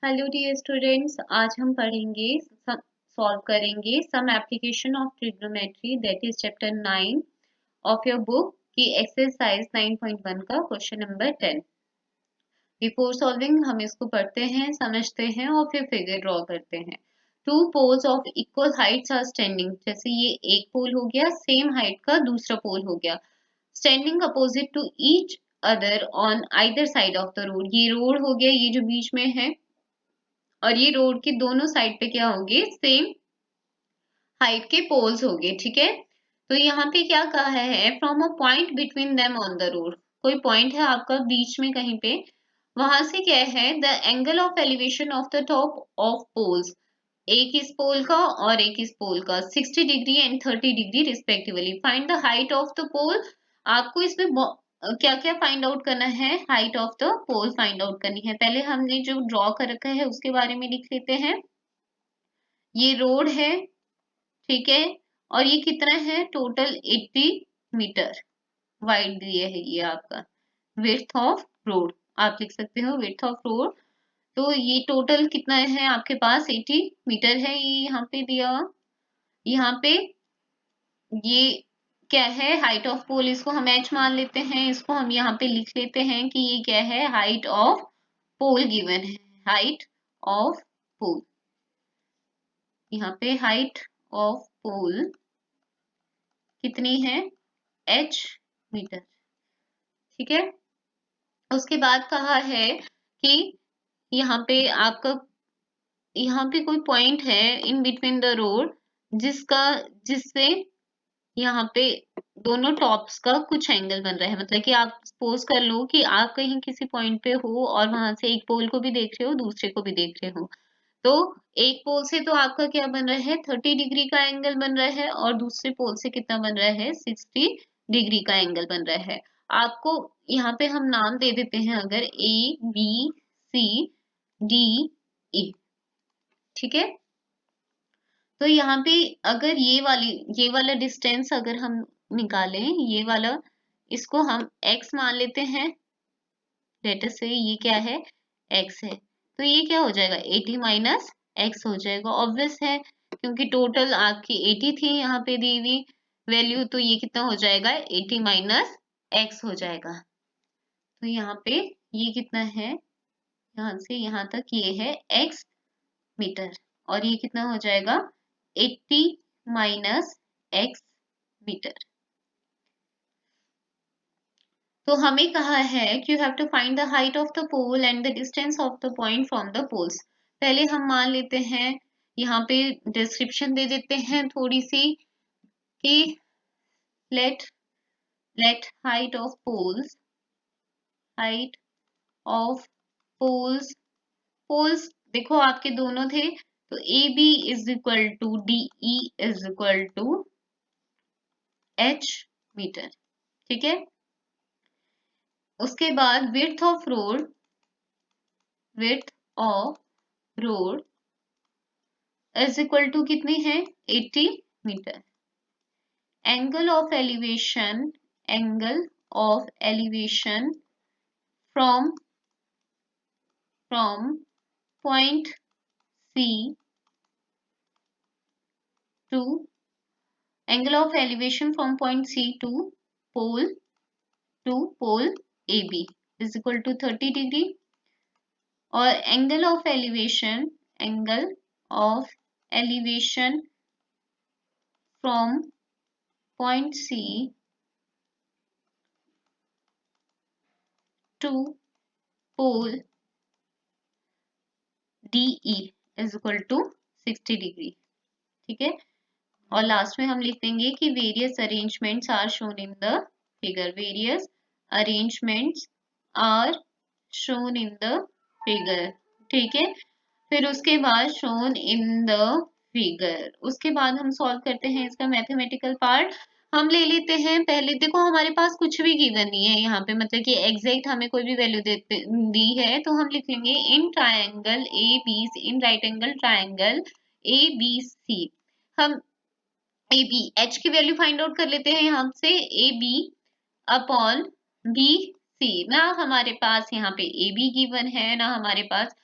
Hello dear students, आज हम पढ़ेंगे सॉल्व करेंगे some application of trigonometry that is chapter 9 of your book की एक्सरसाइज 9.1 का क्वेश्चन नंबर 10। बिफोर सॉल्विंग हम इसको पढ़ते हैं, समझते हैं और फिर फिगर ड्रॉ करते हैं। Two poles of equal heights are standing, जैसे ये एक पोल हो गया, सेम हाइट का दूसरा पोल हो गया, standing opposite to each other on either side of the road. ये रोड हो गया, ये जो बीच में है, और ये रोड की दोनों साइड पे क्या होंगे, सेम हाइट के पोल्स होंगे। ठीक है, तो यहाँ पे क्या कहा है, from a point between them on the road. कोई पॉइंट है आपका बीच में कहीं पे, वहां से क्या है, the angle of elevation of the top of poles, एक इस पोल का और एक इस पोल का 60 degree and 30 degree respectively. Find the height of the pole. आपको इसमें क्या क्या फाइंड आउट करना है, height of the pole find out करनी है। पहले हमने जो ड्रॉ कर रखा है उसके बारे में लिख लेते हैं। ये रोड है, ठीक है, और ये कितना है, टोटल 80 मीटर वाइड दिए है ये आपका विड्थ ऑफ रोड। आप लिख सकते हो विड्थ ऑफ रोड। तो ये टोटल कितना है आपके पास, 80 मीटर है, ये यहाँ पे दिया। यहाँ पे ये क्या है, हाइट ऑफ पोल, इसको हम एच मान लेते हैं, इसको हम यहाँ पे लिख लेते हैं कि ये क्या है, हाइट ऑफ पोल गिवन है। हाइट ऑफ पोल, यहाँ पे हाइट ऑफ पोल कितनी है, h मीटर। ठीक है, उसके बाद कहा है कि यहाँ पे आपका, यहाँ पे कोई पॉइंट है इन बिटवीन द रोड, जिससे यहाँ पे दोनों टॉप्स का कुछ एंगल बन रहा है। मतलब कि आप सपोज कर लो कि आप कहीं किसी पॉइंट पे हो और वहां से एक पोल को भी देख रहे हो, दूसरे को भी देख रहे हो। तो एक पोल से तो आपका क्या बन रहा है, 30 डिग्री का एंगल बन रहा है, और दूसरे पोल से कितना बन रहा है, 60 डिग्री का एंगल बन रहा है। आपको यहाँ पे हम नाम दे देते हैं, अगर ए बी सी डी ई। ठीक है, तो यहाँ पे अगर ये वाला डिस्टेंस अगर हम निकालें, ये वाला, इसको हम x मान लेते हैं। लेटर से ये क्या है, x है, तो ये क्या हो जाएगा, 80 माइनस x हो जाएगा। ऑब्वियस है, क्योंकि टोटल आपकी 80 थी यहाँ पे दी हुई वैल्यू, तो ये कितना हो जाएगा, 80 माइनस x हो जाएगा। तो यहाँ पे ये कितना है, यहाँ से यहाँ तक ये है x मीटर, और ये कितना हो जाएगा, 80 माइनस x मीटर। तो हमें कहा है कि you have to find the height of the pole and the distance of the point from the poles. पहले हम मान लेते हैं, यहाँ पे डिस्क्रिप्शन दे देते हैं थोड़ी सी कि let height of poles, height of poles, poles देखो आपके दोनों थे, तो A B is equal to D E is equal to H metre. ठीक है, उसके बाद width of road, width of road is equal to कितनी है, 80 metre. Angle of elevation, angle of elevation from point C to, angle of elevation from point C to pole A B is equal to 30 degree. और angle of elevation from point C to pole DE is equal to 60 degree. ठीक है, और last में हम लिख देंगे कि various arrangements are shown in the figure, various arrangements are shown in the figure. ठीक है, फिर उसके बाद शोन इन द फिगर, उसके बाद हम सॉल्व करते हैं इसका मैथमेटिकल पार्ट। हम ले लेते हैं, पहले देखो हमारे पास कुछ भी गिवन नहीं है यहाँ पे, मतलब कि एग्जैक्ट हमें कोई भी वैल्यू दी है, तो हम लिख लेंगे in triangle A B, in right angle triangle A B C. हम ए बी एच की वैल्यू फाइंड आउट कर लेते हैं यहाँ से, A B upon B C. ना हमारे पास यहाँ पे ए बी गिवन है, ना हमारे पास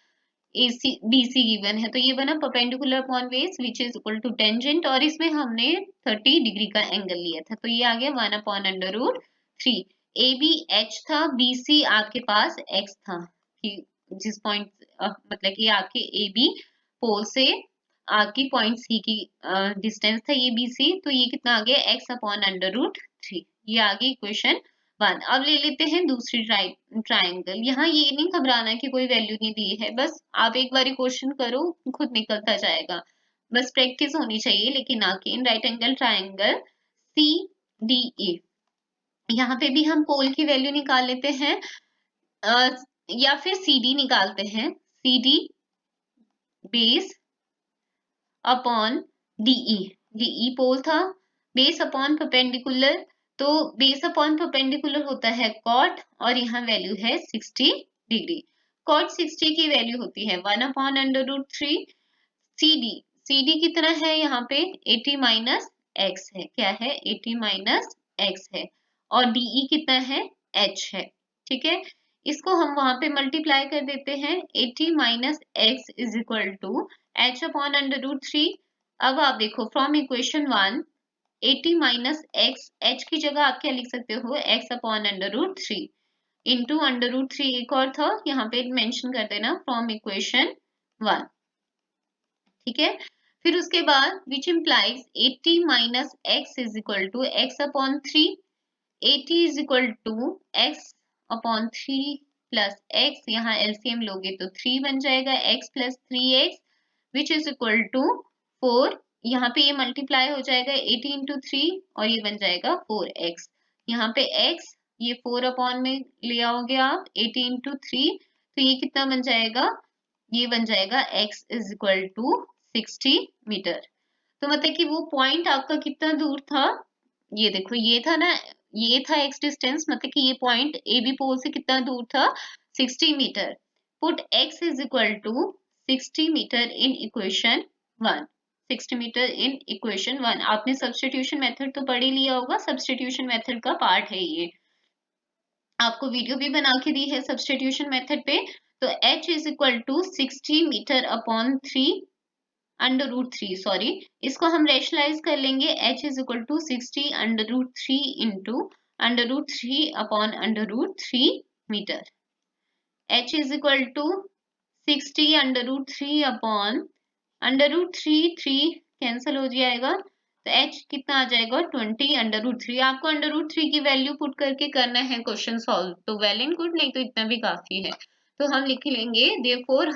AC BC गिवन है, तो ये बना perpendicular upon base which is equal to tangent, और इसमें हमने 30 डिग्री का एंगल लिया था, तो ये आ गया 1/√3। AB H था, BC आपके पास X था, कि जिस पॉइंट मतलब कि आपके AB पोल से आपकी पॉइंट C की डिस्टेंस था ये BC, तो ये कितना आ गया X/√3। ये आ गई इक्वेशन 1। अब ले लेते हैं दूसरी ट्राइंगल। यहाँ ये नहीं घबराना कि कोई वैल्यू नहीं दी है, बस आप एक बारी क्वेश्चन करो, खुद निकलता जाएगा, बस प्रैक्टिस होनी चाहिए। लेकिन आके इन राइट एंगल ट्राइंगल CDE, यहाँ पे भी हम पोल की वैल्यू निकाल लेते हैं, या फिर CD निकालते हैं। CD base upon DE, DE पोल था, बेस अपॉन परपेंडिकुलर, तो बेस अपॉन परपेंडिकुलर होता है कॉट, और यहाँ वैल्यू है 60 डिग्री। कॉट 60 की वैल्यू होती है 1/√3। CD, CD कितना है यहाँ पे 80 माइनस x है, क्या है 80 माइनस x है, और DE कितना है h है, ठीक है। इसको हम वहां पे मल्टीप्लाई कर देते हैं, 80 minus x is equal to h/√3। अब आप देखो from equation 1, 80 minus x, h की जगह आप क्या लिख सकते हो x/√3 इंटू √3, एक और था यहाँ पे मेंशन कर देना फ्रॉम इक्वेशन 1, ठीक है। फिर उसके बाद which implies 80 minus x is equal to x/3, 80 is equal to x/3 plus x, यहाँ एलसीएम लोगे तो 3 बन जाएगा, x plus 3x which is equal to 4। यहाँ पे ये मल्टीप्लाई हो जाएगा 80 इंटू 3, और ये बन जाएगा 4x। यहाँ पे x ये 4 अपॉन में ले आओगे आप 80 इंटू 3, तो ये कितना बन जाएगा, ये बन जाएगा x is equal to 60 metre. तो मतलब कि वो पॉइंट आपका कितना दूर था, ये देखो ये था ना, ये था x डिस्टेंस, मतलब कि ये पॉइंट ए बी पोल से कितना दूर था 60 metre. Put x is equal to 60 metre in equation 1, 60 metre in equation 1। आपने सब्स्टिट्यूशन मेथड तो पढ़ ही लिया होगा, सब्स्टिट्यूशन मेथड का पार्ट है ये, आपको वीडियो भी बना के दी है सब्स्टिट्यूशन मेथड पे। तो h is equal to 60 metre upon 3/√3, sorry, इसको हम रेशनलाइज कर लेंगे, h is equal to 60 √3 into √3 upon √3 metre. h is equal to 60 √3 upon √3, 3 cancel हो जाएगा, तो h कितना आ जाएगा 20 √3। आपको √3 की वैल्यू पुट करके करना है क्वेश्चन सॉल्व, तो वेल एंड गुड, नहीं तो इतना भी काफी है। तो हम लिख लेंगे therefore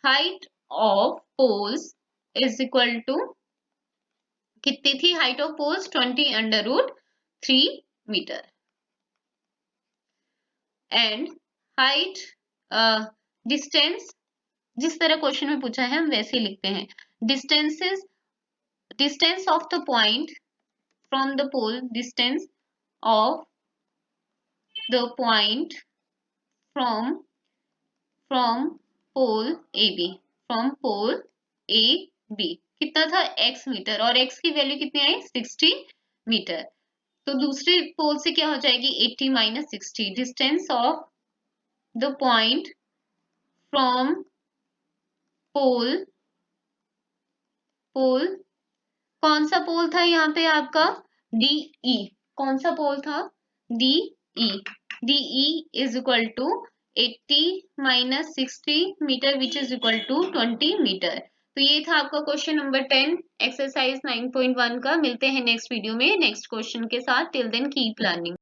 height of poles is equal to, कितनी थी height of poles 20 √3 metre, and height distance, जिस तरह क्वेश्चन में पूछा है हम वैसे ही लिखते हैं, distance of the point from the pole, distance of the point from pole A B, from pole A B कितना था x मीटर, और x की वैल्यू कितनी आई 60 मीटर। तो दूसरे पोल से क्या हो जाएगी 80 minus 60, distance of the point from pole कौन सा पोल था यहाँ पे आपका DE, कौन सा पोल था DE is equal to 80 minus 60 metre which is equal to 20 metre. तो ये था आपका क्वेश्चन नंबर 10 एक्सरसाइज 9.1 का। मिलते हैं नेक्स्ट वीडियो में नेक्स्ट क्वेश्चन के साथ। Till then keep learning.